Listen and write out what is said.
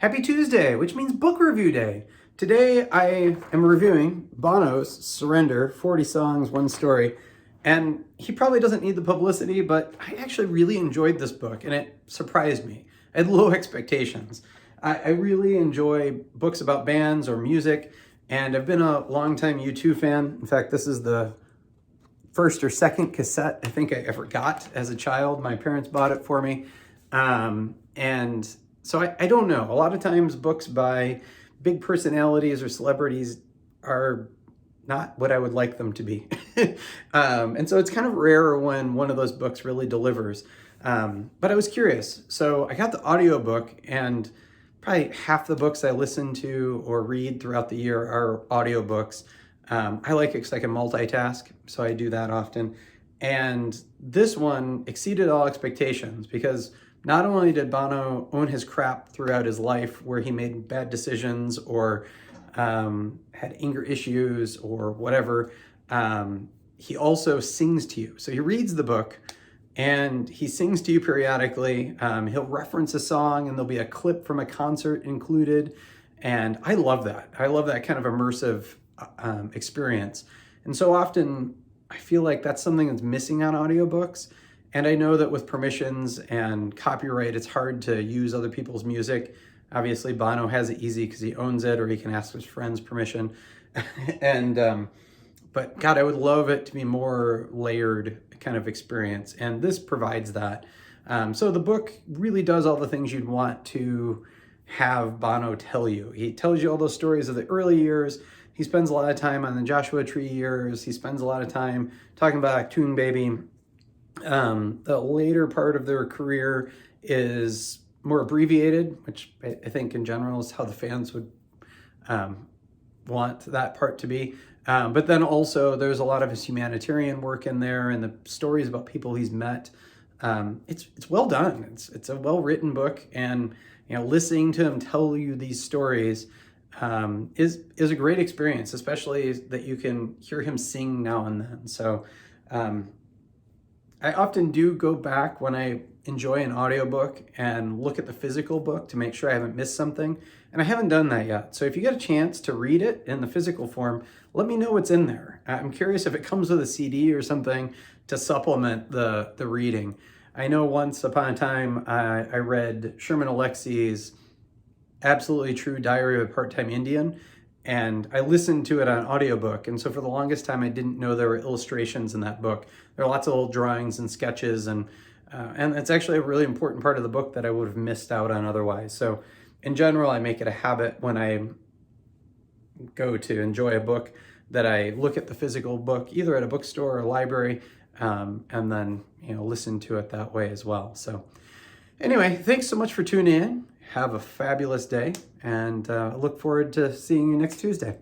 Happy Tuesday, which means book review day. Today I am reviewing Bono's Surrender, 40 songs, one story. And he probably doesn't need the publicity, but I actually really enjoyed this book and it surprised me. I had low expectations. I really enjoy books about bands or music, and I've been a longtime U2 fan. In fact, this is the first or second cassette I think I ever got as a child. My parents bought it for me. And so I don't know. A lot of times books by big personalities or celebrities are not what I would like them to be. And so it's kind of rare when one of those books really delivers. But I was curious. So I got the audiobook, and probably half the books I listen to or read throughout the year are audiobooks. I like it because I can multitask, so I do that often. And this one exceeded all expectations because not only did Bono own his crap throughout his life where he made bad decisions or had anger issues or whatever, he also sings to you. So he reads the book and he sings to you periodically. He'll reference a song and there'll be a clip from a concert included. And I love that. I love that kind of immersive experience. And so often I feel like that's something that's missing on audiobooks. And I know that with permissions and copyright, it's hard to use other people's music. Obviously, Bono has it easy because he owns it, or he can ask his friends permission. But God, I would love it to be more layered kind of experience. And this provides that. So the book really does all the things you'd want to have Bono tell you. He tells you all those stories of the early years. He spends a lot of time on the Joshua Tree years. He spends a lot of time talking about Toon Baby. The later part of their career is more abbreviated, which I think in general is how the fans would want that part to be. But then also there's a lot of his humanitarian work in there and the stories about people he's met. It's well done. It's a well-written book, and listening to him tell you these stories is a great experience, especially that you can hear him sing now and then. So I often do go back when I enjoy an audiobook and look at the physical book to make sure I haven't missed something. And I haven't done that yet. So if you get a chance to read it in the physical form, let me know what's in there. I'm curious if it comes with a CD or something to supplement the reading. I know once upon a time I read Sherman Alexie's Absolutely True Diary of a Part-Time Indian, and I listened to it on audiobook. And so for the longest time, I didn't know there were illustrations in that book. There are lots of little drawings and sketches, and it's actually a really important part of the book that I would have missed out on otherwise. So in general, I make it a habit when I go to enjoy a book that I look at the physical book, either at a bookstore or a library, and then listen to it that way as well. So anyway, thanks so much for tuning in. Have a fabulous day, and I look forward to seeing you next Tuesday.